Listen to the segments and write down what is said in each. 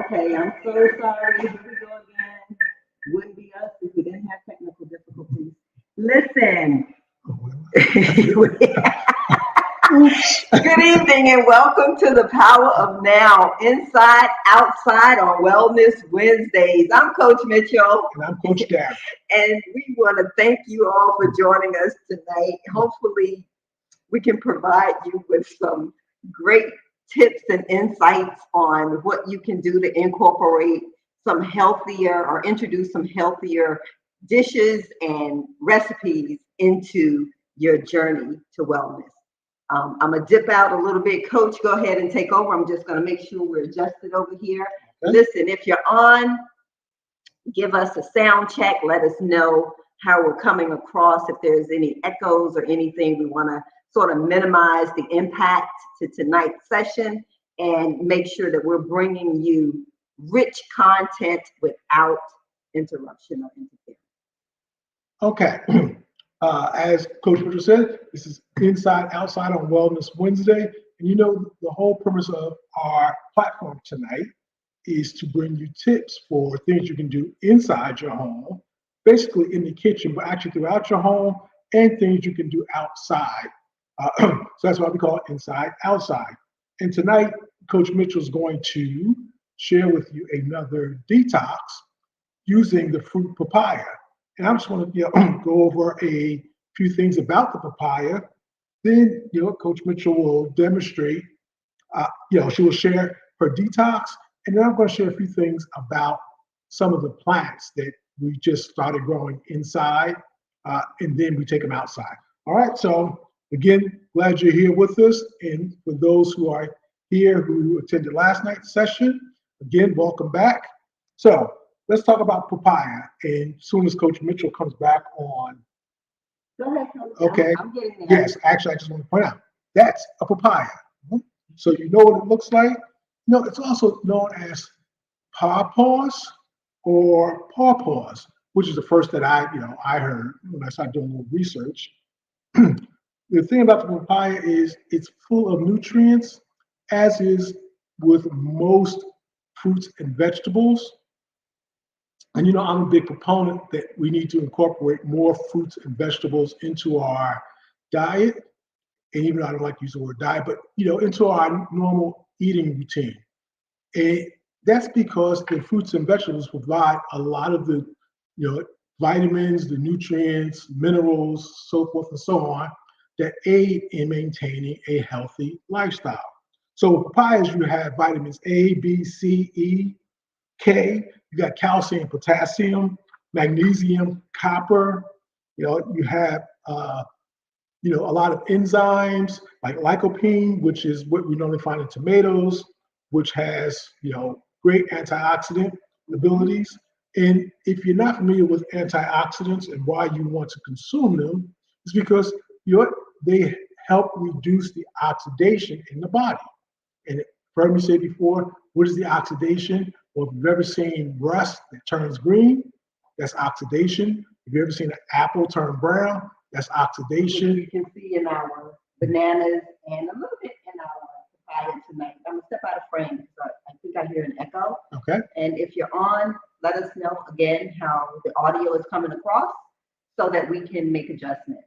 Okay, I'm so sorry. Here we go again. Wouldn't be us if we didn't have technical difficulties. Listen. Good evening and welcome to the Power of Now, Inside, Outside on Wellness Wednesdays. I'm Coach Mitchell. And I'm Coach Darren. And we want to thank you all for joining us tonight. Hopefully, we can provide you with some great tips and insights on what you can do to incorporate some healthier or introduce some healthier dishes and recipes into your journey to wellness. I'm going to dip out a little bit. Coach, go ahead and take over. I'm just going to make sure we're adjusted over here. Okay. Listen, if you're on, give us a sound check. Let us know how we're coming across. If there's any echoes or anything, we want to sort of minimize the impact to tonight's session and make sure that we're bringing you rich content without interruption or interference. Okay. As Coach Mitchell said, this is Inside Outside on Wellness Wednesday. And you know, the whole premise of our platform tonight is to bring you tips for things you can do inside your home, basically in the kitchen, but actually throughout your home, and things you can do outside. So that's why we call it Inside Outside. And tonight, Coach Mitchell is going to share with you another detox using the fruit papaya. And I just want to go over a few things about the papaya. Then, Coach Mitchell will demonstrate, she will share her detox. And then I'm going to share a few things about some of the plants that we just started growing inside, and then we take them outside. All right, so again, glad you're here with us. And for those who are here who attended last night's session, again, welcome back. So let's talk about papaya. And as soon as Coach Mitchell comes back on. Go ahead, Coach. Okay. I'm getting there. Yes, actually, I just want to point out that's a papaya. So you know what it looks like? No, it's also known as pawpaws or pawpaws, which is the first that I heard when I started doing a little research. The thing about the papaya is it's full of nutrients, as is with most fruits and vegetables. And I'm a big proponent that we need to incorporate more fruits and vegetables into our diet. And even though I don't like to use the word diet, but into our normal eating routine. And that's because the fruits and vegetables provide a lot of the vitamins, the nutrients, minerals, so forth and so on, that aid in maintaining a healthy lifestyle. So papayas, you have vitamins A, B, C, E, K. You got calcium, potassium, magnesium, copper. You have a lot of enzymes like lycopene, which is what we normally find in tomatoes, which has great antioxidant abilities. And if you're not familiar with antioxidants and why you want to consume them, it's because they help reduce the oxidation in the body. And you've heard me say before, what is the oxidation? Well, if you've ever seen rust that turns green, that's oxidation. If you've ever seen an apple turn brown, that's oxidation. You can see in our bananas and a little bit in our papaya tonight. I'm going to step out of frame because I think I hear an echo. Okay. And if you're on, let us know again how the audio is coming across so that we can make adjustments.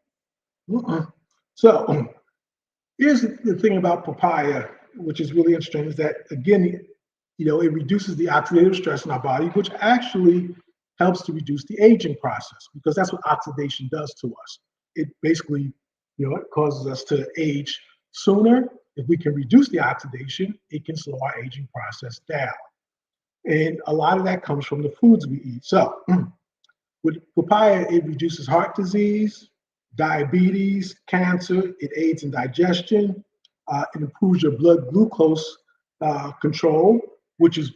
So here's the thing about papaya, which is really interesting, is that, again, it reduces the oxidative stress in our body, which actually helps to reduce the aging process, because that's what oxidation does to us. It basically, it causes us to age sooner. If we can reduce the oxidation, it can slow our aging process down. And a lot of that comes from the foods we eat. So with papaya, it reduces heart disease, diabetes, cancer. It aids in digestion. It improves your blood glucose control, which is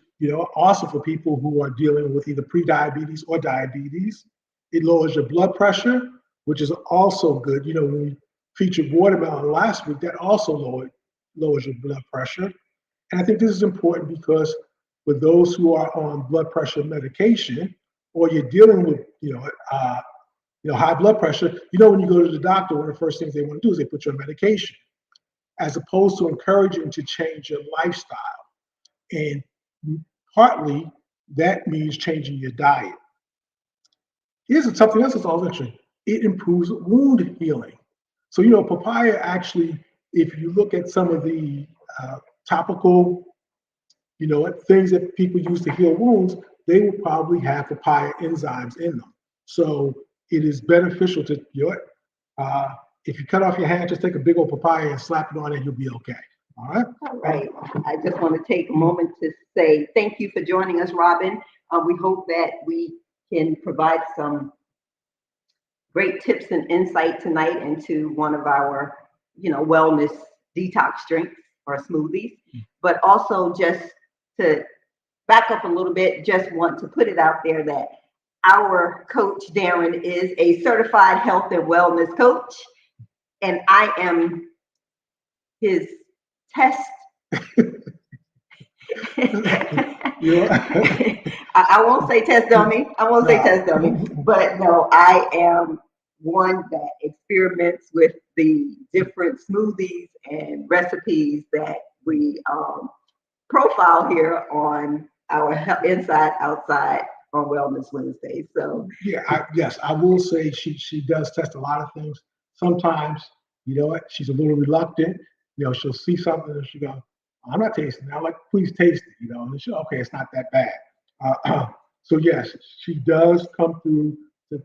also for people who are dealing with either pre-diabetes or diabetes. It lowers your blood pressure, which is also good. When we featured watermelon last week, that also lowers your blood pressure. And I think this is important because for those who are on blood pressure medication, or you're dealing with high blood pressure, when you go to the doctor, one of the first things they want to do is they put you on medication, as opposed to encouraging to change your lifestyle. And partly that means changing your diet. Here's something else that's also interesting. It improves wound healing. So, papaya actually, if you look at some of the topical, things that people use to heal wounds, they will probably have papaya enzymes in them. So it is beneficial to uh, if you cut off your hand, just take a big old papaya and slap it on and you'll be okay. All right. All right. I just want to take a moment to say thank you for joining us, Robin. We hope that we can provide some great tips and insight tonight into one of our, wellness detox drinks or smoothies. But also just to back up a little bit, just want to put it out there that our coach, Darren, is a certified health and wellness coach, and I am his test. I won't say test dummy. But no, I am one that experiments with the different smoothies and recipes that we profile here on our Inside Outside on Wellness Wednesday. So yes, I will say she does test a lot of things. Sometimes, she's a little reluctant. She'll see something and she'll go, I'm not tasting it. I'm like, please taste it, and she'll, okay, it's not that bad. So yes, she does come through to,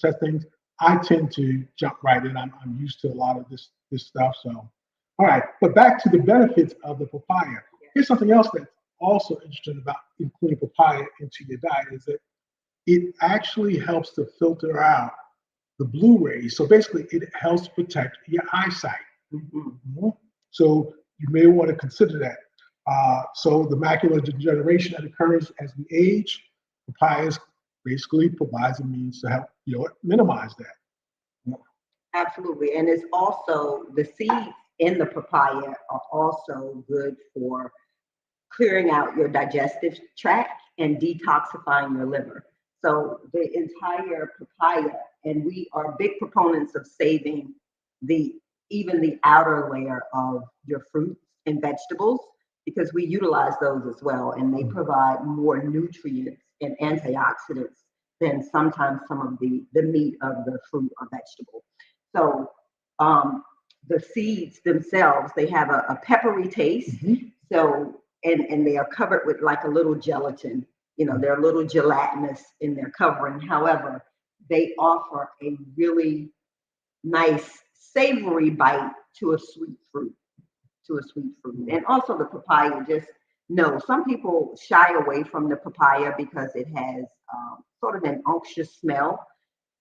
test things. I tend to jump right in. I'm used to a lot of this stuff. So, all right, but back to the benefits of the papaya. Here's something else that's also interesting about including papaya into your diet is that it actually helps to filter out the blue rays. So basically, it helps protect your eyesight. Mm-hmm. So you may want to consider that. So the macular degeneration that occurs as we age, papayas basically provides a means to help minimize that. Absolutely, and it's also the seeds in the papaya are also good for clearing out your digestive tract and detoxifying your liver. So the entire papaya, and we are big proponents of saving even the outer layer of your fruits and vegetables because we utilize those as well, and they provide more nutrients and antioxidants than sometimes some of the meat of the fruit or vegetable. So the seeds themselves, they have a peppery taste. Mm-hmm. So and they are covered with like a little gelatin. They're a little gelatinous in their covering. However, they offer a really nice savory bite to a sweet fruit. And also the papaya, some people shy away from the papaya because it has sort of an unctuous smell.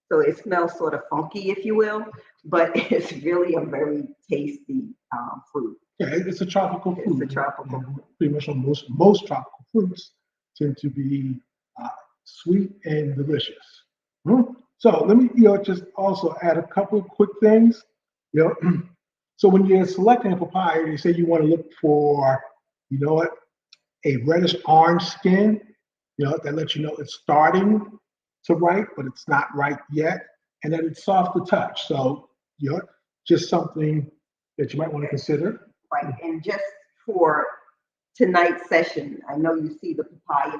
So it smells sort of funky, if you will, but it's really a very tasty fruit. Yeah, it's a tropical fruit. It's a tropical fruit. Pretty much on most tropical fruits tend to be sweet and delicious. Mm-hmm. So let me just also add a couple of quick things. So when you're selecting a papaya, you say you want to look for, a reddish orange skin, that lets you know it's starting to ripe, but it's not ripe yet, and then it's soft to touch. So, just something that you might want to consider. Right, and just for tonight's session, I know you see the papaya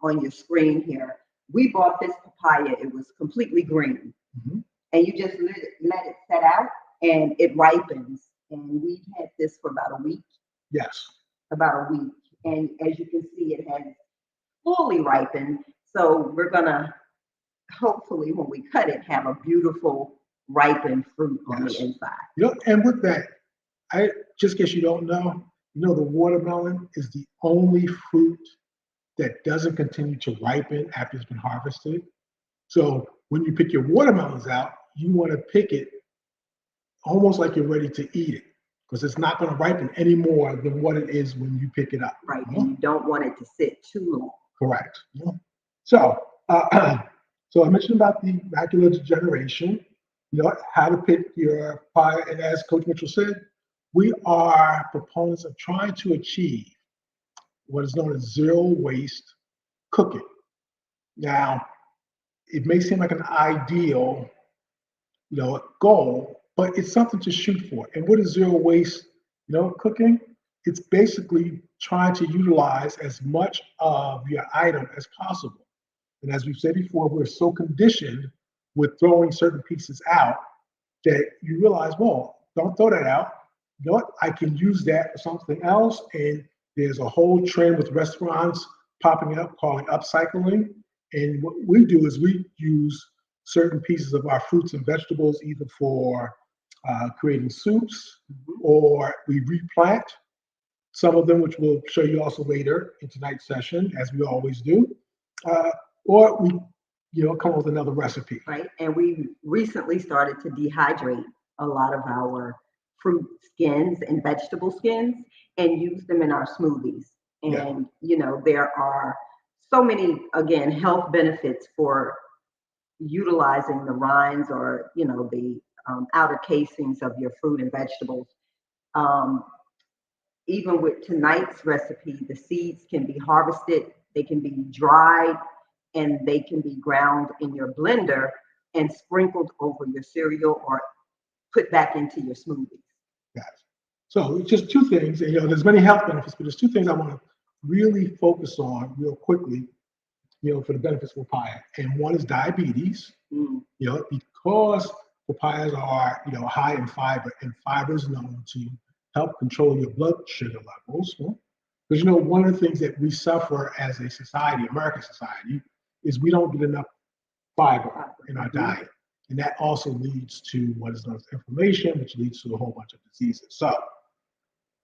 on your screen here. We bought this papaya, it was completely green. Mm-hmm. And you just let it set out and it ripens. And we've had this for about a week. Yes. About a week. And as you can see, it has fully ripened. So we're gonna hopefully when we cut it, have a beautiful ripened fruit on the inside. And with that, just in case you don't know, the watermelon is the only fruit that doesn't continue to ripen after it's been harvested. So when you pick your watermelons out, you want to pick it almost like you're ready to eat it because it's not going to ripen any more than what it is when you pick it up. Right, and you don't want it to sit too long. Correct. So, so I mentioned about the macular degeneration, how to pick your papaya, and as Coach Mitchell said, we are proponents of trying to achieve what is known as zero waste cooking. Now, it may seem like an ideal, goal, but it's something to shoot for. And what is zero waste, cooking? it's basically trying to utilize as much of your item as possible. And as we've said before, we're so conditioned with throwing certain pieces out that you realize, well, don't throw that out. You know what? I can use that for something else. And there's a whole trend with restaurants popping up calling upcycling. And what we do is we use certain pieces of our fruits and vegetables either for creating soups, or we replant some of them, which we'll show you also later in tonight's session, as we always do. Uh, or we, come up with another recipe. Right. And we recently started to dehydrate a lot of our fruit skins and vegetable skins and use them in our smoothies. And, there are so many, again, health benefits for utilizing the rinds or, the outer casings of your fruit and vegetables. Um, Even with tonight's recipe, the seeds can be harvested, they can be dried, and they can be ground in your blender and sprinkled over your cereal or put back into your smoothies. Yes. So it's just two things, and there's many health benefits, but there's two things I want to really focus on real quickly, for the benefits of papaya. And one is diabetes, because papayas are, high in fiber, and fiber is known to help control your blood sugar levels. Because, one of the things that we suffer as a society, American society, is we don't get enough fiber in our diet. And that also leads to what is known as inflammation, which leads to a whole bunch of diseases. So,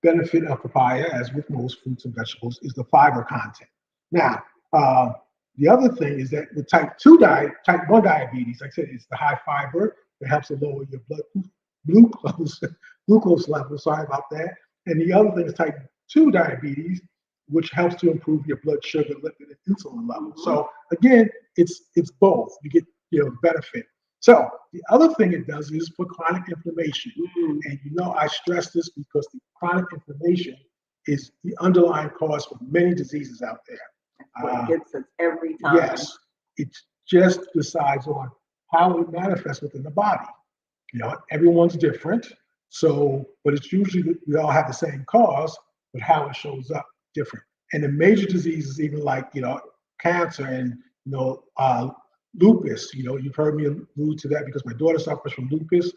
benefit of papaya, as with most fruits and vegetables, is the fiber content. Now, the other thing is that with type 1 diabetes, like I said, it's the high fiber that helps to lower your blood glucose level. Sorry about that. And the other thing is type 2 diabetes, which helps to improve your blood sugar, lipid, and insulin levels. So again, it's both. You get benefit. So the other thing it does is for chronic inflammation. And I stress this because the chronic inflammation is the underlying cause for many diseases out there. It gets us every time. Yes, it just decides on how it manifests within the body. Everyone's different. So, but it's usually we all have the same cause, but how it shows up different. And the major diseases, even like cancer and lupus. You've heard me allude to that because my daughter suffers from lupus.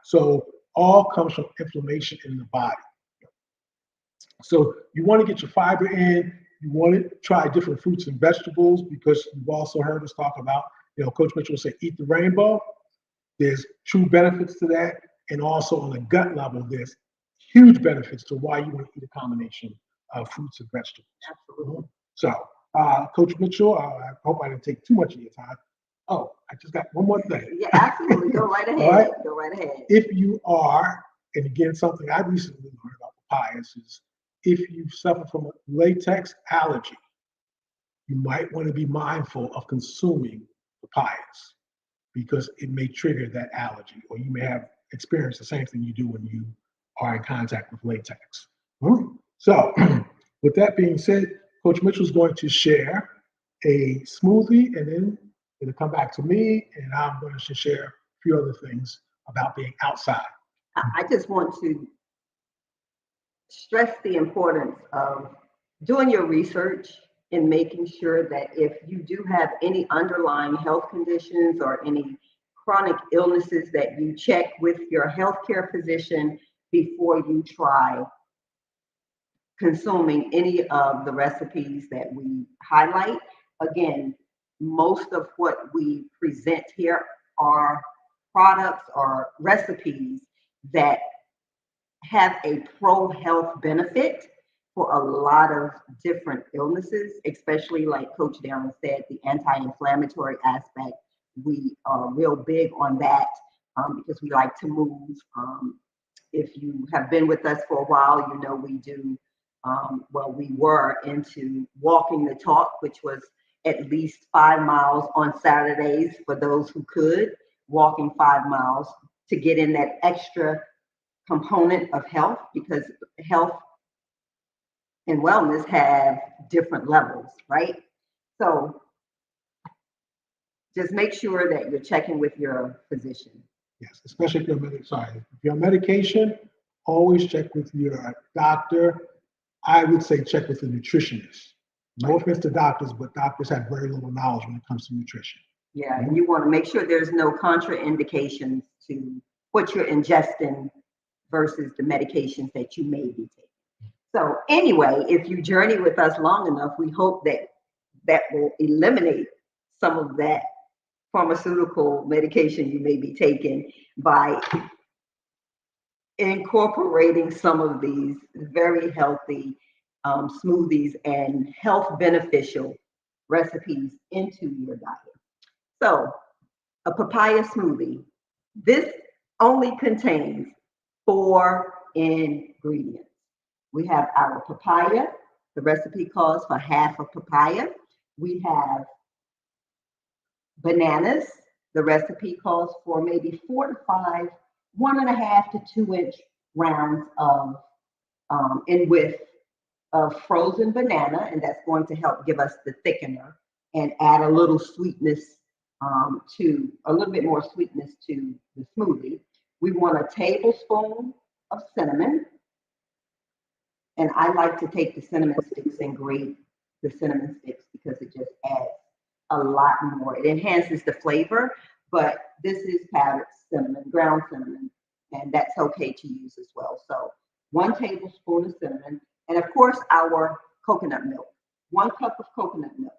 So all comes from inflammation in the body. So you want to get your fiber in. You want to try different fruits and vegetables because you've also heard us talk about, Coach Mitchell will say, eat the rainbow. There's true benefits to that. And also on the gut level, there's huge benefits to why you want to eat a combination of fruits and vegetables. Absolutely. So, Coach Mitchell, I hope I didn't take too much of your time. Oh, I just got one more thing. Yeah, absolutely. Go right ahead. Right? Go right ahead. If you are, and again, something I recently learned about papayas is if you suffer from a latex allergy, you might want to be mindful of consuming papayas because it may trigger that allergy, or you may have experienced the same thing you do when you are in contact with latex. So, with that being said, Coach Mitchell is going to share a smoothie, and then it'll come back to me, and I'm going to share a few other things about being outside. I just want to stress the importance of doing your research and making sure that if you do have any underlying health conditions or any chronic illnesses, that you check with your healthcare physician before you try consuming any of the recipes that we highlight. Again, most of what we present here are products or recipes that have a pro-health benefit for a lot of different illnesses, especially like Coach Darren said, the anti-inflammatory aspect. We are real big on that because we like to move. If you have been with us for a while, we do, we were into walking the talk, which was at least 5 miles on Saturdays for those who could, walking 5 miles to get in that extra component of health, because health and wellness have different levels, right? So just make sure that you're checking with your physician. Yes, especially if you're on medication, always check with your doctor. I would say check with a nutritionist. No offense to doctors, but doctors have very little knowledge when it comes to nutrition. Yeah, and you want to make sure there's no contraindications to what you're ingesting versus the medications that you may be taking. So anyway, if you journey with us long enough, we hope that that will eliminate some of that pharmaceutical medication you may be taking by incorporating some of these very healthy smoothies and health beneficial recipes into your diet. So, a papaya smoothie, this only contains 4 ingredients. We have our papaya. The recipe calls for half a papaya. We have bananas. The recipe calls for maybe 4 to 5, 1.5 to 2 inch rounds of in width of frozen banana, and that's going to help give us the thickener and add a little sweetness to a little bit more sweetness to the smoothie. We want a tablespoon of cinnamon, and I like to take the cinnamon sticks and grate the cinnamon sticks because it just adds a lot more. It enhances the flavor, but this is powdered cinnamon, ground cinnamon, and that's okay to use as well. So 1 tablespoon of cinnamon, and of course our coconut milk, 1 cup of coconut milk,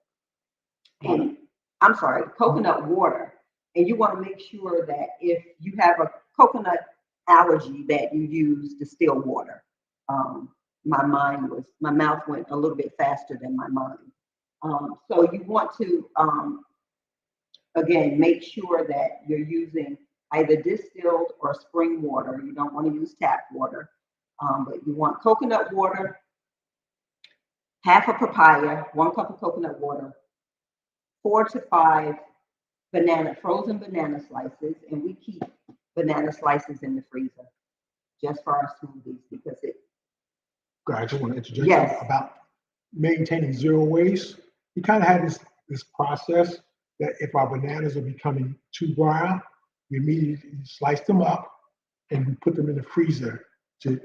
and I'm sorry, coconut water. And you want to make sure that if you have a coconut allergy that you use distilled water. My mouth went a little bit faster than my mind. So you want to, again, make sure that you're using either distilled or spring water. You don't want to use tap water, but you want coconut water, half a papaya, 1 cup of coconut water, 4 to 5 frozen banana slices, and we keep banana slices in the freezer just for our smoothies because it. I just want to interject Yes. about maintaining zero waste. We kind of had this process that if our bananas are becoming too brown, we immediately slice them up and we put them in the freezer to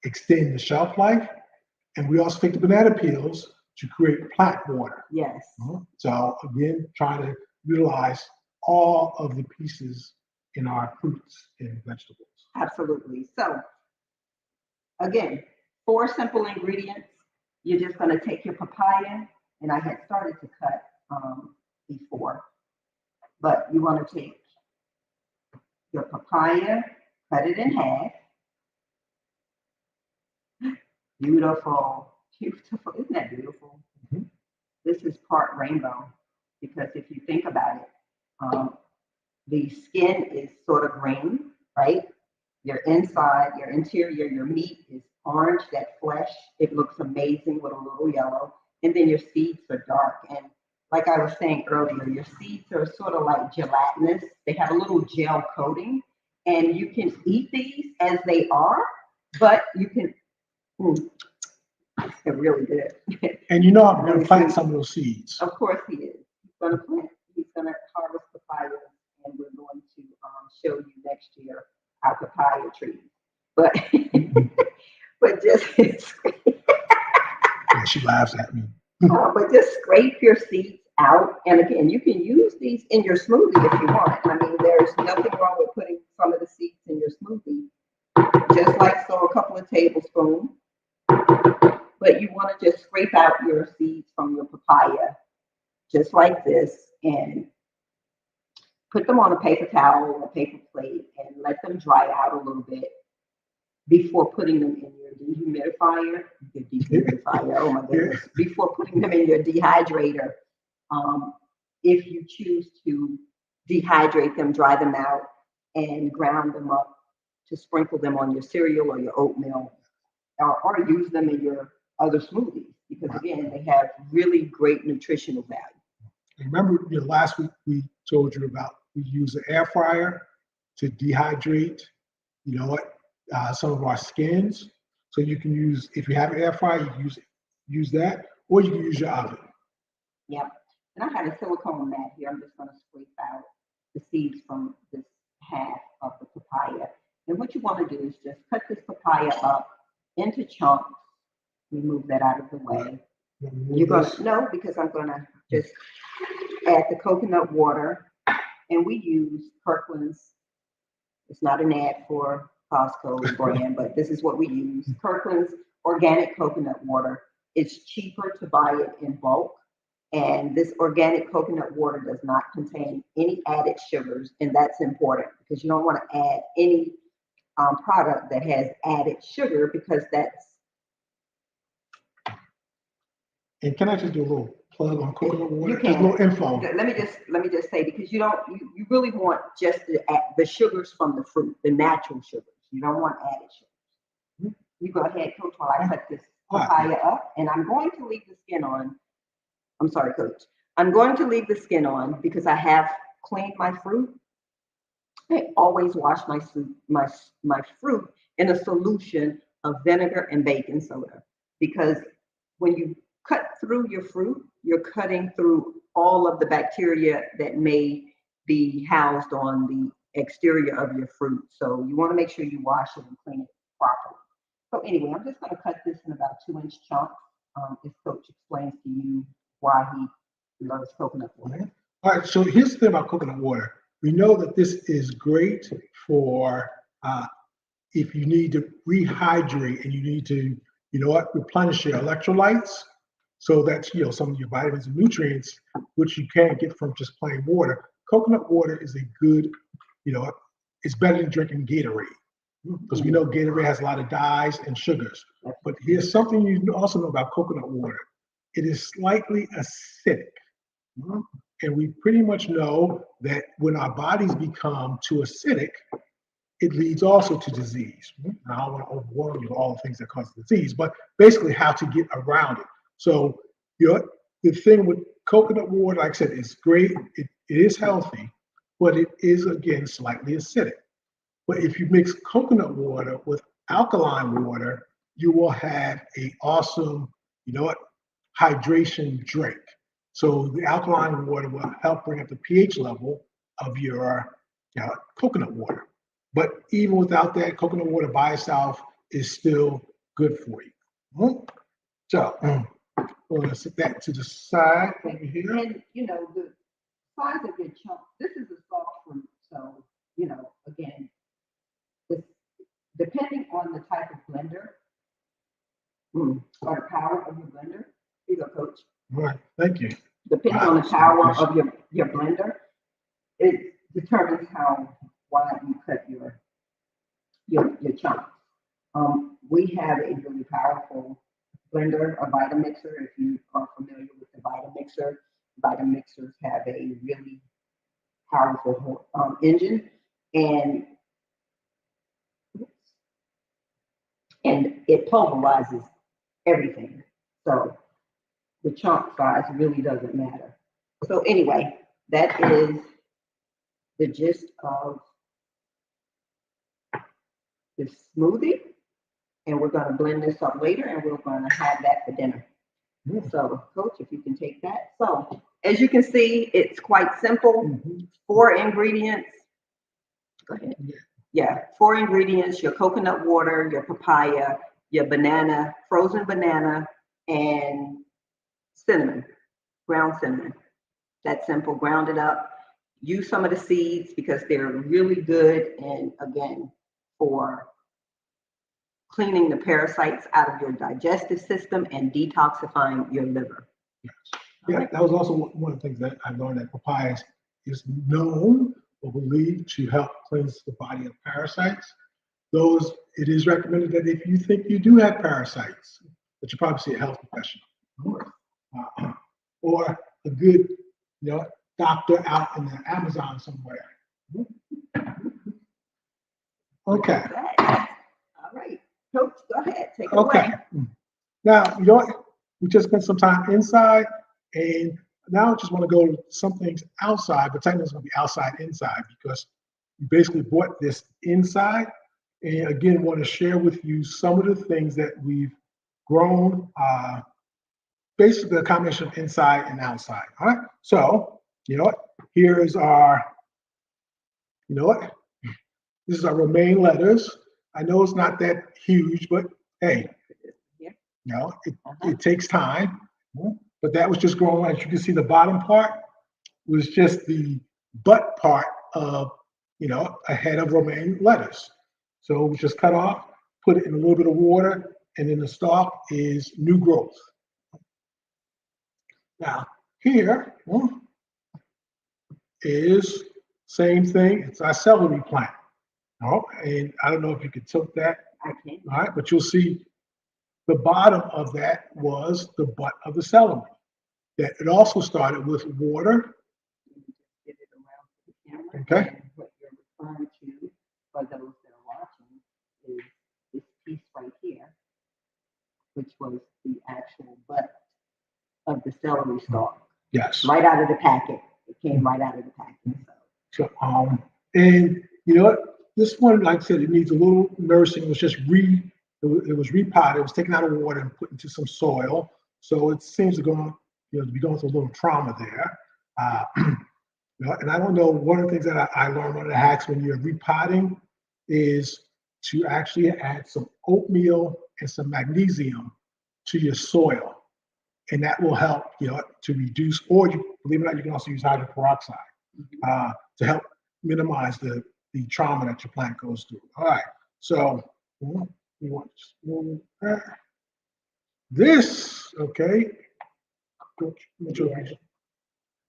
extend the shelf life. And we also take the banana peels to create plant water. Yes. So again, trying to utilize all of the pieces in our fruits and vegetables. Absolutely. So again, 4 simple ingredients. You're just going to take your papaya, and I had started to cut before, but you want to take your papaya, cut it in half. Beautiful, beautiful. Isn't that beautiful? Mm-hmm. This is part rainbow because if you think about it, the skin is sort of green, right? Your inside, your interior, your meat is orange, that flesh, it looks amazing with a little yellow. And then your seeds are dark. And like I was saying earlier, your seeds are sort of like gelatinous. They have a little gel coating. And you can eat these as they are, but you can, they're really good. And I'm going to plant some of those seeds. Of course he is. He's going to harvest papayas, and we're going to show you next year our papaya trees. But but just Yeah, she laughs at me. but just scrape your seeds out. And again, you can use these in your smoothie if you want. I mean, there's nothing wrong with putting some of the seeds in your smoothie, just like so, a couple of tablespoons. But you want to just scrape out your seeds from your papaya, just like this, and put them on a paper towel or a paper plate and let them dry out a little bit before putting them in your dehumidifier. Oh my goodness. Before putting them in your dehydrator. If you choose to dehydrate them, dry them out, and ground them up to sprinkle them on your cereal or your oatmeal, or use them in your other smoothies, because again, they have really great nutritional value. Remember, last week we told you about we use an air fryer to dehydrate, some of our skins. So you can use, if you have an air fryer, you can use that, or you can use your oven. Yep. And I have a silicone mat here. I'm just going to scrape out the seeds from this half of the papaya. And what you want to do is just cut this papaya up into chunks. Remove that out of the way. You're going to, no, because I'm going to just add the coconut water. And we use Kirkland's. It's not an ad for Costco brand, but this is what we use. Kirkland's organic coconut water. It's cheaper to buy it in bulk. And this organic coconut water does not contain any added sugars. And that's important because you don't want to add any product that has added sugar because that's. And can I just do a little plug on coconut water? You can. Just a little info. Let me just say, because you really want just the sugars from the fruit, the natural sugars. You don't want added sugars. You go ahead, Coach, while I cut this papaya up, and I'm going to leave the skin on. I'm sorry, Coach. I'm going to leave the skin on because I have cleaned my fruit. I always wash my fruit in a solution of vinegar and baking soda, because when you cut through your fruit, you're cutting through all of the bacteria that may be housed on the exterior of your fruit. So you want to make sure you wash it and clean it properly. So anyway, I'm just going to cut this in about 2-inch chunks. If Coach explains to you why he loves coconut water. All right, so here's the thing about coconut water. We know that this is great for if you need to rehydrate and you need to, replenish your electrolytes. So that's, some of your vitamins and nutrients, which you can't get from just plain water. Coconut water is a good, it's better than drinking Gatorade, because we know Gatorade has a lot of dyes and sugars. But here's something you also know about coconut water. It is slightly acidic. And we pretty much know that when our bodies become too acidic, it leads also to disease. Now, I don't want to overwhelm you with all the things that cause disease, but basically how to get around it. So, the thing with coconut water, like I said, is great. It is healthy, but it is, again, slightly acidic. But if you mix coconut water with alkaline water, you will have a awesome, hydration drink. So the alkaline water will help bring up the pH level of your coconut water. But even without that, coconut water by itself is still good for you. So we're going to set that to the side over here. And, the size of your chunk, this is a soft fruit. So, again, depending on the type of blender or the power of your blender, here you go, Coach. Right, thank you. Depending on the power of your blender, it determines how wide you cut your chunks. We have a really powerful blender, a Vitamixer. If you are familiar with the Vitamixers have a really powerful engine, and it pulverizes everything. So the chunk size really doesn't matter. So anyway, that is the gist of this smoothie. And we're going to blend this up later, and we're going to have that for dinner. So, Coach, if you can take that. So, as you can see, it's quite simple. 4 ingredients. Go ahead. Yeah, 4 ingredients: your coconut water, your papaya, your banana, frozen banana, and cinnamon, ground cinnamon. That's simple. Ground it up. Use some of the seeds because they're really good, and again, for cleaning the parasites out of your digestive system and detoxifying your liver. Yeah, that was also one of the things that I learned, that papaya is known or believed to help cleanse the body of parasites. It is recommended that if you think you do have parasites, that you probably see a health professional or a good, doctor out in the Amazon somewhere. Okay. All right. Coach, go ahead. Take it Okay. away. Now, we just spent some time inside, and now I just want to go to some things outside, but technically it's going to be outside inside, because we basically brought this inside. And again, want to share with you some of the things that we've grown, basically a combination of inside and outside. All right. So, here is our, This is our romaine lettuce. I know it's not that huge, but hey, Yeah. you know, Uh-huh. it takes time. But that was just growing. As you can see, the bottom part was just the butt part of, a head of romaine lettuce. So it was just cut off, put it in a little bit of water, and then the stalk is new growth. Now, here is same thing. It's our celery plant. Oh, and I don't know if you can tilt that. I can. All right, but you'll see the bottom of that was the butt of the celery. That it also started with water. Get it around the camera. Okay. And what you're referring to, for those that are watching, is this piece right here, which was the actual butt of the celery stalk. Yes. Right out of the packet. It came right out of the packet. So, and you know what? This one, like I said, it needs a little nursing. It was just it was repotted. It was taken out of water and put into some soil. So it seems to to be going through a little trauma there. And I don't know. One of the things that I learned, one of the hacks when you're repotting, is to actually add some oatmeal and some magnesium to your soil, and that will help, to reduce. Or believe it or not, you can also use hydrogen peroxide to help minimize the trauma that your plant goes through. All right, so you want to move that. This, okay,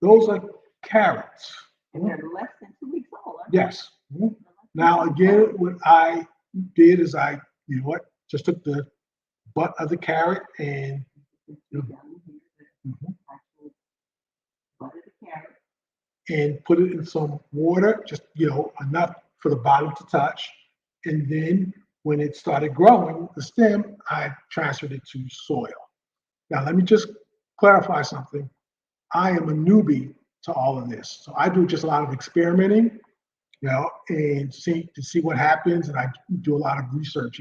those are carrots. And they're less than 2 weeks old. Yes. Now, again, what I did is just took the butt of the carrot and put it in some water, just enough for the bottom to touch. And then when it started growing, the stem, I transferred it to soil. Now, let me just clarify something. I am a newbie to all of this. So I do just a lot of experimenting, and see what happens. And I do a lot of research,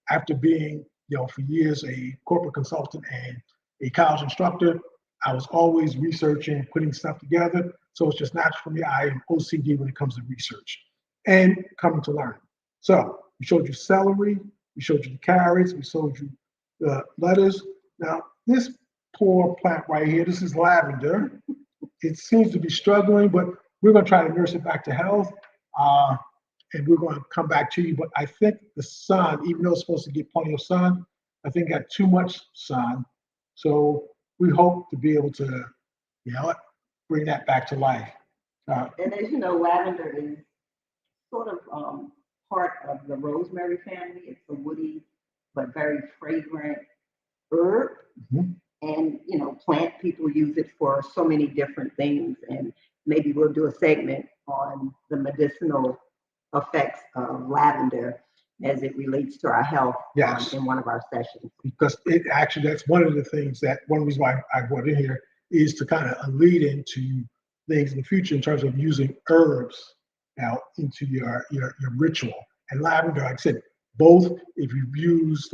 after being, for years a corporate consultant and a college instructor, I was always researching, putting stuff together. So it's just natural for me. I am OCD when it comes to research and coming to learn. So we showed you celery, we showed you the carrots, we showed you the lettuce. Now, this poor plant right here, this is lavender. It seems to be struggling, but we're going to try to nurse it back to health. And we're going to come back to you. But I think the sun, even though it's supposed to get plenty of sun, I think got too much sun. So we hope to be able to, bring that back to life. And as you know, lavender is sort of part of the rosemary family. It's a woody but very fragrant herb. Mm-hmm. And plant people use it for so many different things. And maybe we'll do a segment on the medicinal effects of lavender as it relates to our health. Yes. In one of our sessions. Because that's one of the things one reason why I brought in here is to kind of lead into things in the future in terms of using herbs now into your ritual. And lavender, like I said, both if you've used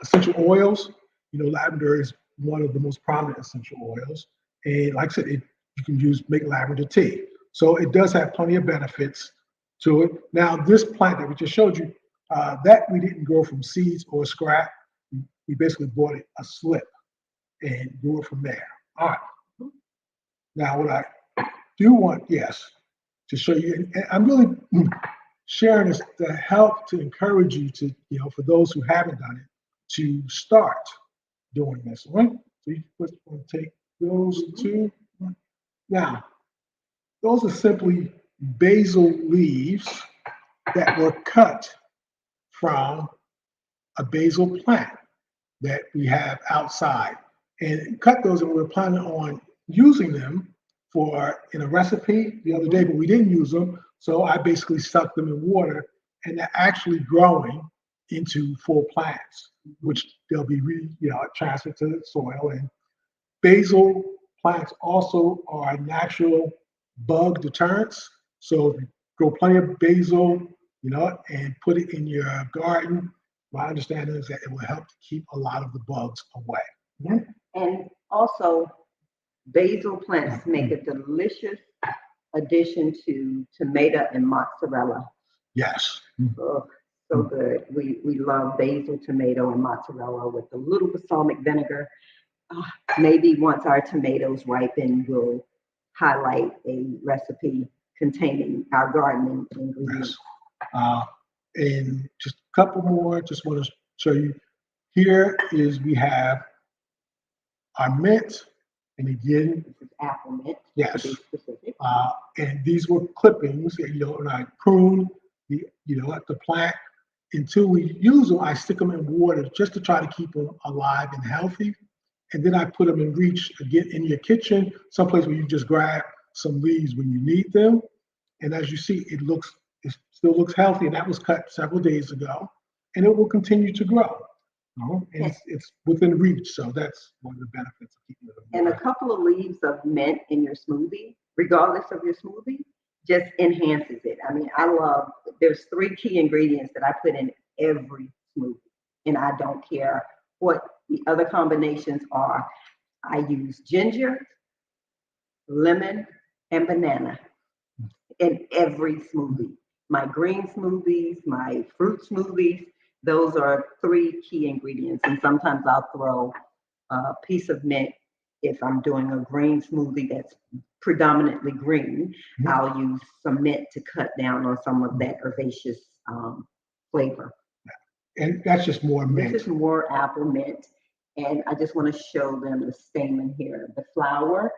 essential oils, lavender is one of the most prominent essential oils. And like I said, you can make lavender tea. So it does have plenty of benefits to it. Now, this plant that we just showed you, that we didn't grow from seeds or scrap. We basically bought it a slip and grew it from there. All right. Now, what I do want, to show you, and I'm really sharing this to help to encourage you to, for those who haven't done it, to start doing this. Right? So you just want to take those two. Now, those are simply basil leaves that were cut from a basil plant that we have outside, and cut those, and we were planning on using them in a recipe the other day, but we didn't use them. So I basically stuck them in water, and they're actually growing into full plants, which they'll be transferred to the soil. And basil plants also are natural bug deterrents. So if you grow plenty of basil, and put it in your garden, my understanding is that it will help to keep a lot of the bugs away. And also, basil plants make a delicious addition to tomato and mozzarella. Yes. Oh, so good. We love basil, tomato, and mozzarella with a little balsamic vinegar. Ah, maybe once our tomatoes ripen, we'll highlight a recipe containing our gardening Yes. ingredients. Uh, and just a couple more. Just want to show you. Here is we have our mint, and again, This is apple mint, to yes. be specific. And these were clippings, and I prune at the plant. Until we use them, I stick them in water just to try to keep them alive and healthy. And then I put them in reach again in your kitchen, someplace where you just grab some leaves when you need them. And as you see, it still looks healthy, and that was cut several days ago, and it will continue to grow. And it's within reach, so that's one of the benefits of keeping it And a alive. couple of leaves of mint in your smoothie, regardless of your smoothie, just enhances it. I mean, there's three key ingredients that I put in every smoothie, and I don't care what the other combinations are. I use ginger, lemon, and banana in every smoothie. My green smoothies, my fruit smoothies, those are three key ingredients. And sometimes I'll throw a piece of mint if I'm doing a green smoothie that's predominantly green. Mhm. I'll use some mint to cut down on some of that herbaceous flavor. And that's just more This mint. is more apple mint, and I just want to show them the stamen here. The flower,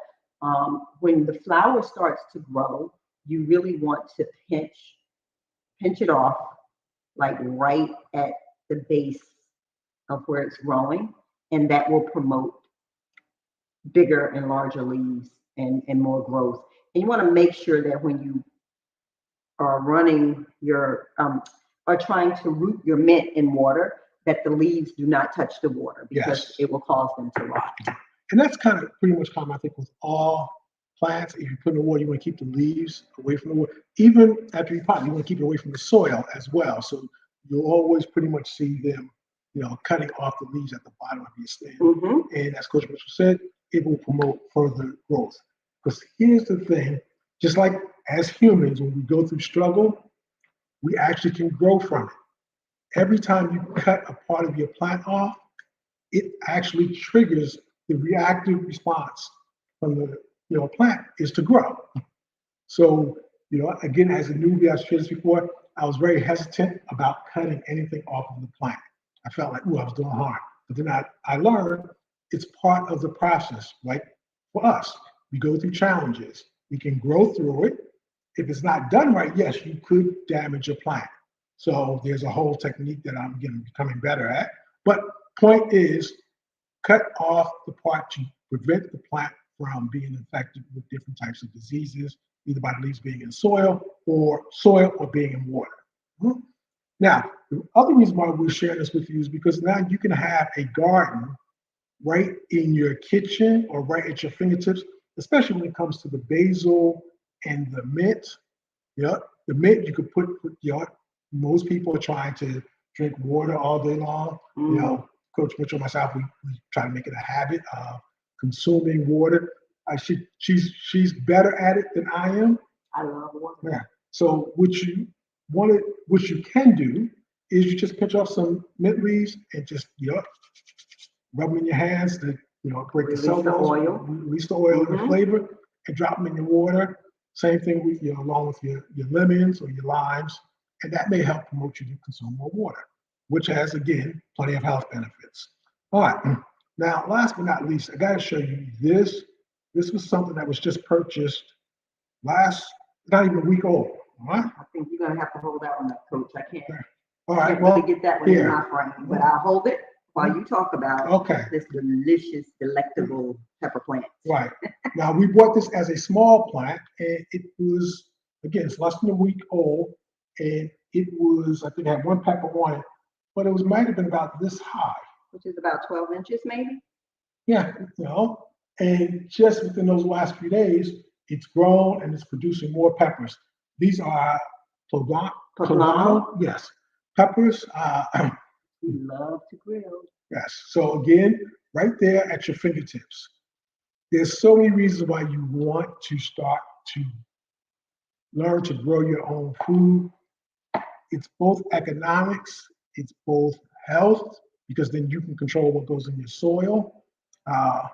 when the flower starts to grow, you really want to pinch it off, like right at the base of where it's growing, and that will promote bigger and larger leaves and more growth. And you want to make sure that when you are running your are trying to root your mint in water, that the leaves do not touch the water because Yes. it will cause them to rot. And that's kind of pretty much common, I think, with all plants. If you put in the water, you want to keep the leaves away from the water. Even after you pot, you want to keep it away from the soil as well. So you'll always pretty much see them, cutting off the leaves at the bottom of your stem. Mm-hmm. And as Coach Mitchell said, it will promote further growth. Because here's the thing, just like as humans, when we go through struggle, we actually can grow from it. Every time you cut a part of your plant off, it actually triggers the reactive response from the plant is to grow. So, again, as a newbie, I've shared this before, I was very hesitant about cutting anything off of the plant. I felt like, I was doing harm. But then I learned it's part of the process, right? For us, we go through challenges. We can grow through it. If it's not done right, yes, you could damage your plant. So there's a whole technique that I'm becoming better at. But point is, cut off the part to prevent the plant from being infected with different types of diseases, either by the leaves being in soil or being in water. Mhm. Now, the other reason why we're sharing this with you is because now you can have a garden right in your kitchen or right at your fingertips, especially when it comes to the basil and the mint. Yeah, the mint you could most people are trying to drink water all day long. Coach Mitchell and myself, we try to make it a habit of consuming water. She's better at it than I am. I love water. Yeah. So what you can do is you just pinch off some mint leaves and just rub them in your hands to break the cellulose, release the oil and the flavor, and drop them in your water. Same thing with along with your lemons or your limes, and that may help promote you to consume more water, which has again plenty of health benefits. All right. Now, last but not least, I got to show you this. This was something that was just purchased not even a week old. All right. I think you're gonna have to hold that one up, Coach. I can't. All right. Can't Well, really get that one in my frame, but I'll hold it while you talk about this delicious, delectable pepper plant. Right. Now, we bought this as a small plant, and it was, again, it's less than a week old, and it was, I think, it had one pepper on it, but it might have been about this high. Which is about 12 inches, maybe? Yeah, and just within those last few days, it's grown and it's producing more peppers. These are poblano, yes, peppers. We love to grill. Yes. So again, right there at your fingertips. There's so many reasons why you want to start to learn to grow your own food. It's both economics, it's both health, because then you can control what goes in your soil. Uh,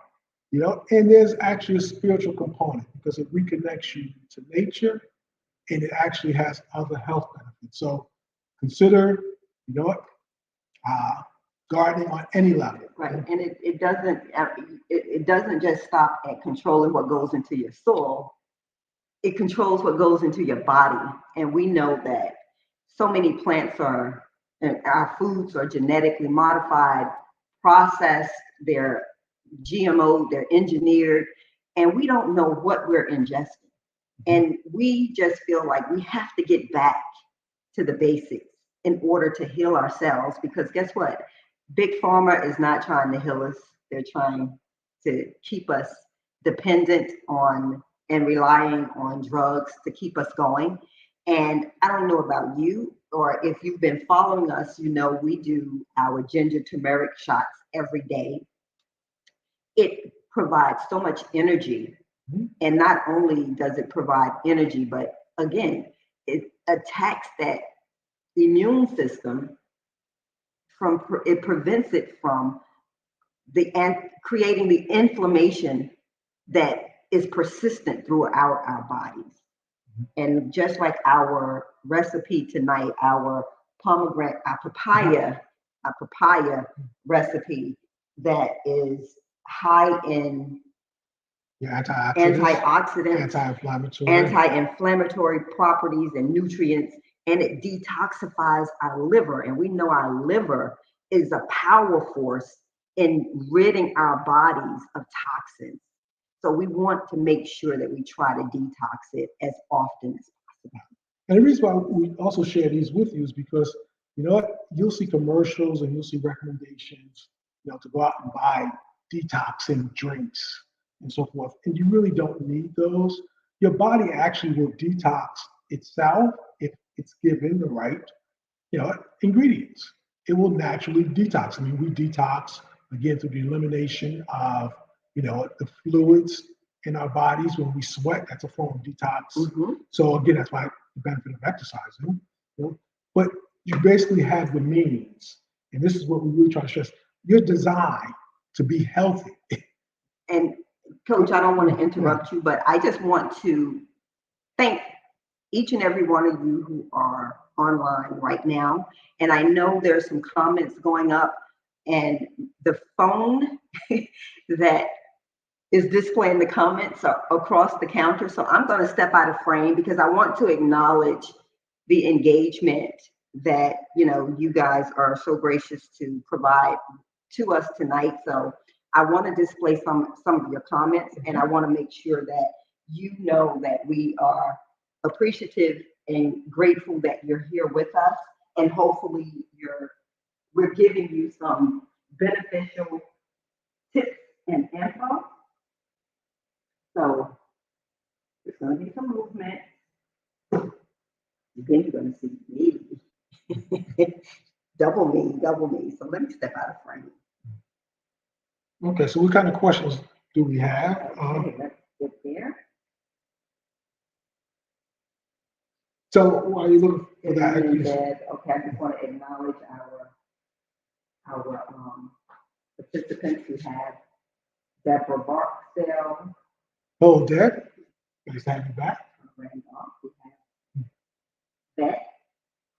and there's actually a spiritual component because it reconnects you to nature and it actually has other health benefits. So consider, you know what, uh, gardening on any level. Right, and it doesn't just stop at controlling what goes into your soil. It controls what goes into your body, and we know that so many plants are, and our foods are genetically modified, processed, they're GMO, they're engineered, and we don't know what we're ingesting. And we just feel like we have to get back to the basics in order to heal ourselves, because guess what? Big Pharma is not trying to heal us. They're trying to keep us dependent on and relying on drugs to keep us going. And I don't know about you, or if you've been following us, we do our ginger turmeric shots every day. It provides so much energy. And not only does it provide energy, but again, it attacks that immune system it prevents it from creating the inflammation that is persistent throughout our bodies. And just like our recipe tonight, our papaya recipe that is high in antioxidants, anti-inflammatory properties and nutrients, and it detoxifies our liver. And we know our liver is a power force in ridding our bodies of toxins. So we want to make sure that we try to detox it as often as possible. And the reason why we also share these with you is because, you'll see commercials and you'll see recommendations, to go out and buy detoxing drinks and so forth. And you really don't need those. Your body actually will detox itself if it's given the right, ingredients. It will naturally detox. I mean, we detox again through the elimination of, the fluids in our bodies. When we sweat, that's a form of detox. Mm-hmm. So again, that's why the benefit of exercising. But you basically have the means, and this is what we really try to stress. You're designed to be healthy. And Coach, I don't want to interrupt you, but I just want to thank each and every one of you who are online right now. And I know there's some comments going up, and the phone that is displaying the comments across the counter. So I'm going to step out of frame because I want to acknowledge the engagement that, you guys are so gracious to provide to us tonight. So I want to display some of your comments, and I want to make sure that you know that we are appreciative and grateful that you're here with us, and hopefully we're giving you some beneficial tips and info. So there's going to be some movement. Then you're going to see me. double me. So let me step out of frame. Okay, so what kind of questions do we have? Okay, let's get there. So while you're looking for that, okay, I just want to acknowledge our participants. We have Deborah Barksdale. Oh, Deb, nice to have you back. Randolph. We have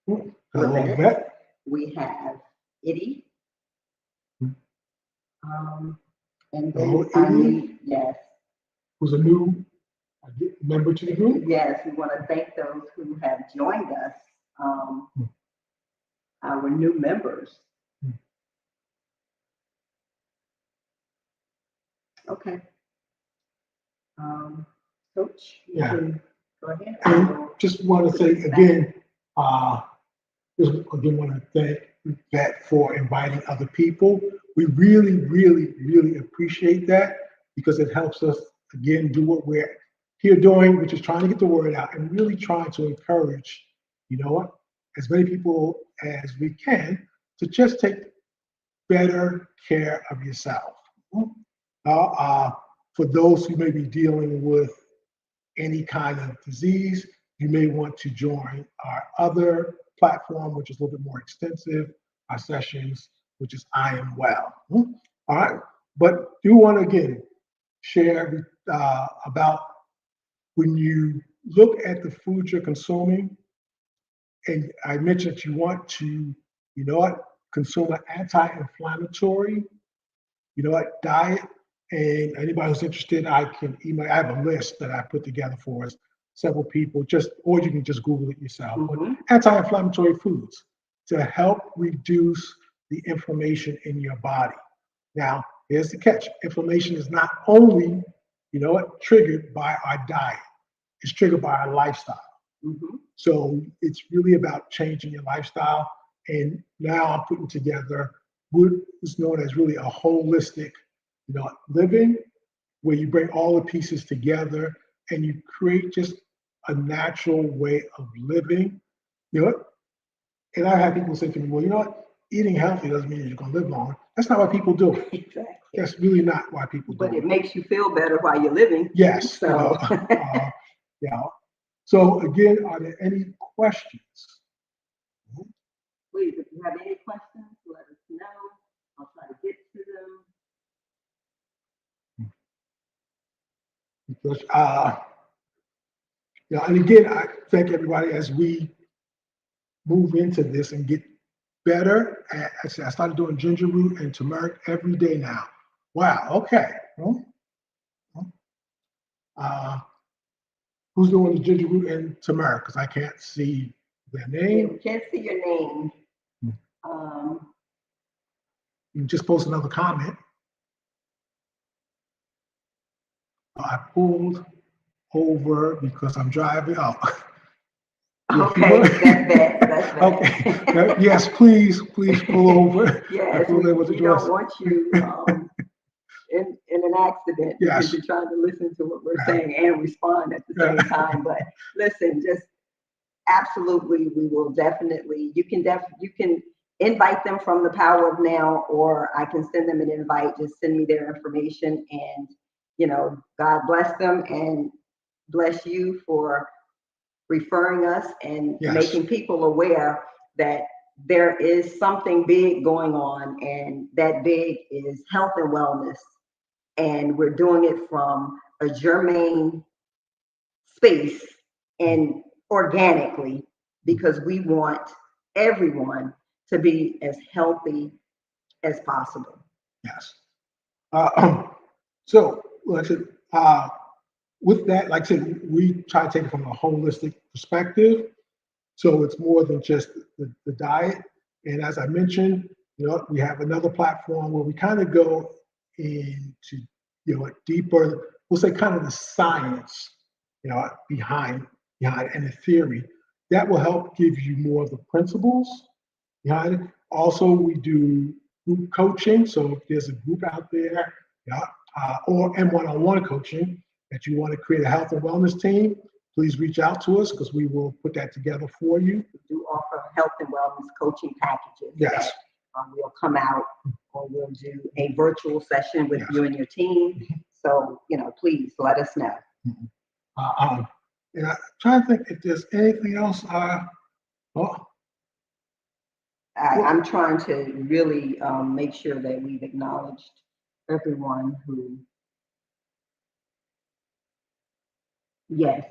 Beth. Hello, Beth. We have Eddie. And Hello, then yes. Who's a new member to the group? Yes, we want to thank those who have joined us, our new members. Okay. Coach, you can go ahead. And just want to say again, want to thank Vet for inviting other people. We really, really, really appreciate that because it helps us again do what we're here doing, which is trying to get the word out and really trying to encourage, as many people as we can to just take better care of yourself. For those who may be dealing with any kind of disease, you may want to join our other platform, which is a little bit more extensive, our sessions, which is I Am Well. All right. But do want to again share about when you look at the food you're consuming, and I mentioned that you want to, consume an anti-inflammatory, diet. And anybody who's interested, I can email. I have a list that I put together for us, several people. Or you can just Google it yourself. Mm-hmm. But anti-inflammatory foods to help reduce the inflammation in your body. Now, here's the catch: inflammation is not only, triggered by our diet. It's triggered by our lifestyle. Mm-hmm. So it's really about changing your lifestyle. And now I'm putting together what is known as really a holistic, living, where you bring all the pieces together and you create just a natural way of living. And I have people say to me, well, eating healthy doesn't mean you're going to live longer. That's not why people do it. Exactly. That's really not why people do it. But it makes you feel better while you're living. Yes. So. Yeah. So again, are there any questions? Please, if you have any questions, let us know. I'll try to get to them. Because, and again, I thank everybody as we move into this and get better. I started doing ginger root and turmeric every day now. Wow. Okay. Who's doing the ginger root and turmeric? Because I can't see their name. Yeah, we can't see your name. You can just post another comment. I pulled over because I'm driving. Oh. Okay, that's bad. Okay. Yes, please pull over. Yes, we don't want you in an accident because you're trying to listen to what we're saying and respond at the same time. But listen, just absolutely, we will definitely. You can invite them from the Power of Now, or I can send them an invite. Just send me their information, and God bless them and bless you for referring us and making people aware that there is something big going on, and that big is health and wellness. And we're doing it from a germane space and organically, because we want everyone to be as healthy as possible. Yes. So, like I said, with that, like I said, we try to take it from a holistic perspective. So it's more than just the diet. And as I mentioned, we have another platform where we kind of go into, a deeper, we'll say kind of the science, behind and the theory that will help give you more of the principles behind it. Also, we do group coaching. So if there's a group out there, and one-on-one coaching that you want to create a health and wellness team, please reach out to us because we will put that together for you. We do offer health and wellness coaching packages. Yes. That, we'll come out, or we'll do a virtual session with you and your team. So, please let us know. And I'm trying to think if there's anything else. I'm trying to really make sure that we've acknowledged everyone who. Yes,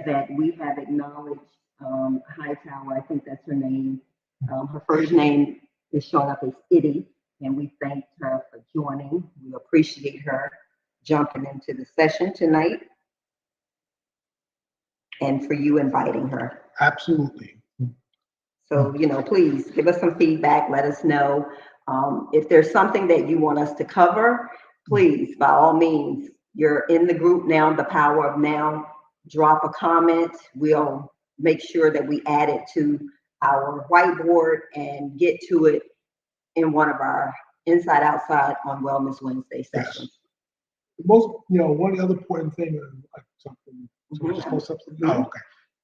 that we have acknowledged Hightower. I think that's her name. Her first name is showing up as Itty, and we thank her for joining. We appreciate her jumping into the session tonight, and for you inviting her. Absolutely. So, please give us some feedback. Let us know if there's something that you want us to cover. Please, by all means, you're in the group now, the Power of Now. Drop a comment. We'll make sure that we add it to our whiteboard and get to it in one of our Inside Outside on Wellness Wednesday sessions. Yes. One of the other important thing, like something. Oh,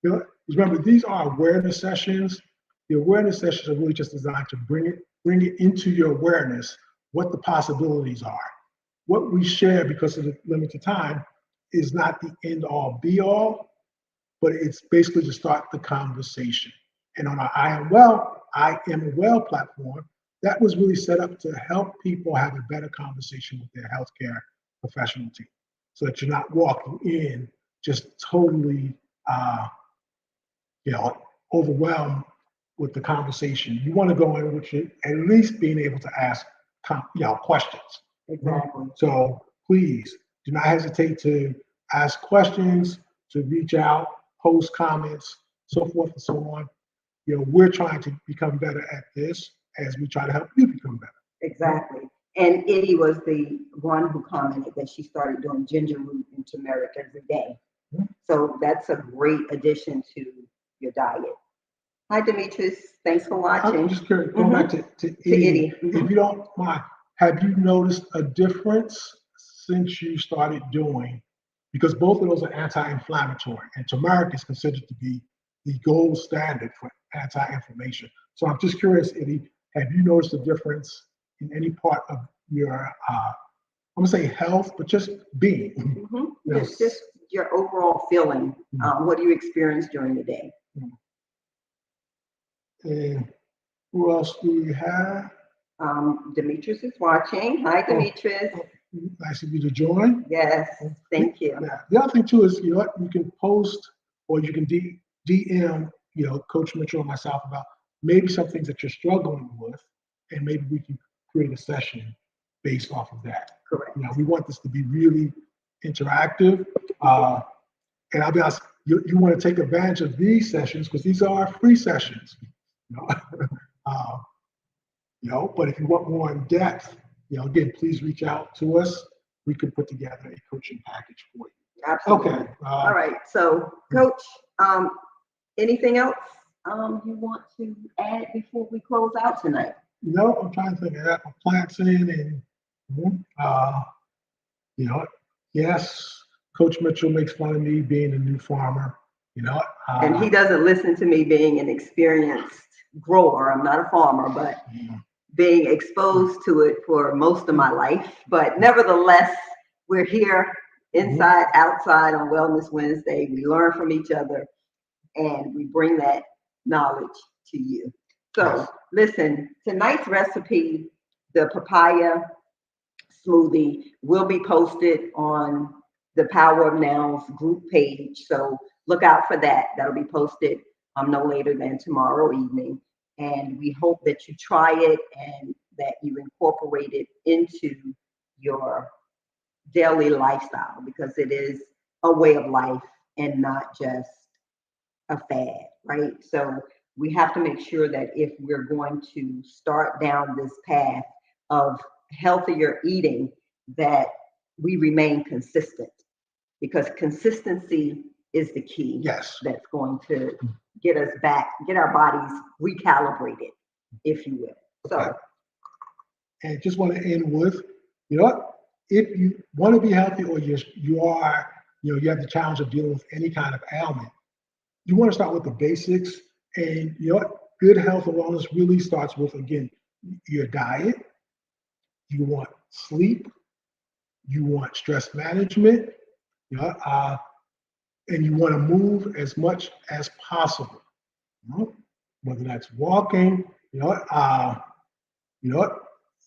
okay. Remember, these are awareness sessions. The awareness sessions are really just designed to bring it into your awareness what the possibilities are. What we share, because of the limited time, is not the end all be all, but it's basically to start the conversation. And on our I Am Well platform, that was really set up to help people have a better conversation with their healthcare professional team, so that you're not walking in just totally, uh, you know, overwhelmed with the conversation. You want to go in with you at least being able to ask, questions. Exactly. So please do not hesitate to ask questions, to reach out, post comments, so forth and so on. We're trying to become better at this as we try to help you become better. Exactly. And Eddie was the one who commented that she started doing ginger root and turmeric every day. So that's a great addition to your diet. Hi, Demetrius. Thanks for watching. I'm just curious, going back to Eddie. If you don't mind, have you noticed a difference since you started doing, because both of those are anti-inflammatory, and turmeric is considered to be the gold standard for anti-inflammation. So I'm just curious, Eddie, have you noticed a difference in any part of your, I'm gonna say health, but just being? It's just your overall feeling. What do you experience during the day? And who else do we have? Demetrius is watching. Hi, Demetrius. Nice of you to join. Yes, thank you. Yeah. The other thing too is, you can post, or you can DM, Coach Mitchell and myself about maybe some things that you're struggling with, and maybe we can create a session based off of that. Correct. We want this to be really interactive. And I'll be honest, you want to take advantage of these sessions because these are free sessions. But if you want more in depth, again, please reach out to us. We can put together a coaching package for you. Absolutely. Okay. All right. So, Coach, anything else you want to add before we close out tonight? No, I'm trying to think of that. My plants in, and yes, Coach Mitchell makes fun of me being a new farmer. And he doesn't listen to me being an experienced grower. I'm not a farmer, but being exposed to it for most of my life. But nevertheless, we're here inside, outside on Wellness Wednesday. We learn from each other and we bring that knowledge to you. So listen, tonight's recipe, the papaya smoothie, will be posted on the Power of Now's group page. So look out for that. That'll be posted no later than tomorrow evening. And we hope that you try it and that you incorporate it into your daily lifestyle, because it is a way of life and not just a fad, right? So we have to make sure that if we're going to start down this path of healthier eating, that we remain consistent, because consistency is the key. Yes. That's going to get us back, get our bodies recalibrated, if you will. So, okay. And just want to end with, if you want to be healthy, or you have the challenge of dealing with any kind of ailment, you want to start with the basics. And good health and wellness really starts with, again, your diet. You want sleep. You want stress management. And you want to move as much as possible. Whether that's walking.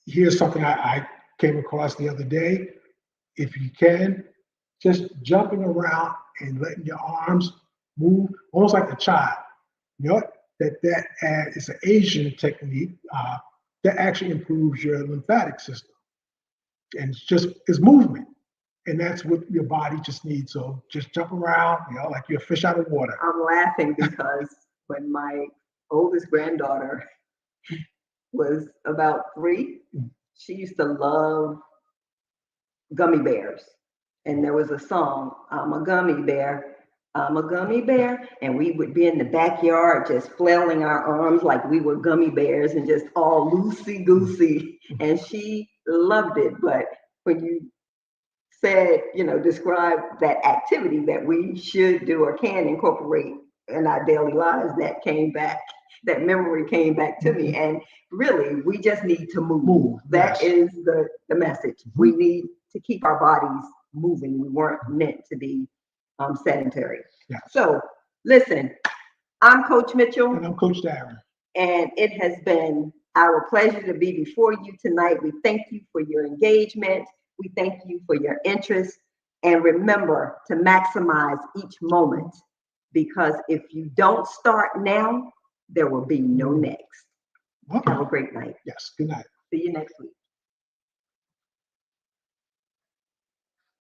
Here's something I came across the other day. If you can, just jumping around and letting your arms move, almost like a child. That is an Asian technique that actually improves your lymphatic system. And it's movement. And that's what your body just needs. So just jump around, like you're a fish out of water. I'm laughing because when my oldest granddaughter was about 3, she used to love gummy bears. And there was a song, I'm a gummy bear, I'm a gummy bear. And we would be in the backyard just flailing our arms like we were gummy bears and just all loosey-goosey. And she loved it. But when you said, describe that activity that we should do or can incorporate in our daily lives, that memory came back to me. And really, we just need to move. That is the message. We need to keep our bodies moving. We weren't meant to be sedentary. Yeah. So Listen, I'm Coach Mitchell, And I'm Coach Darren. and it has been our pleasure to be before you tonight. We thank you for your engagement. We thank you for your interest. And remember to maximize each moment, because if you don't start now, there will be no next. Have a great night. Yes, good night. See you next week.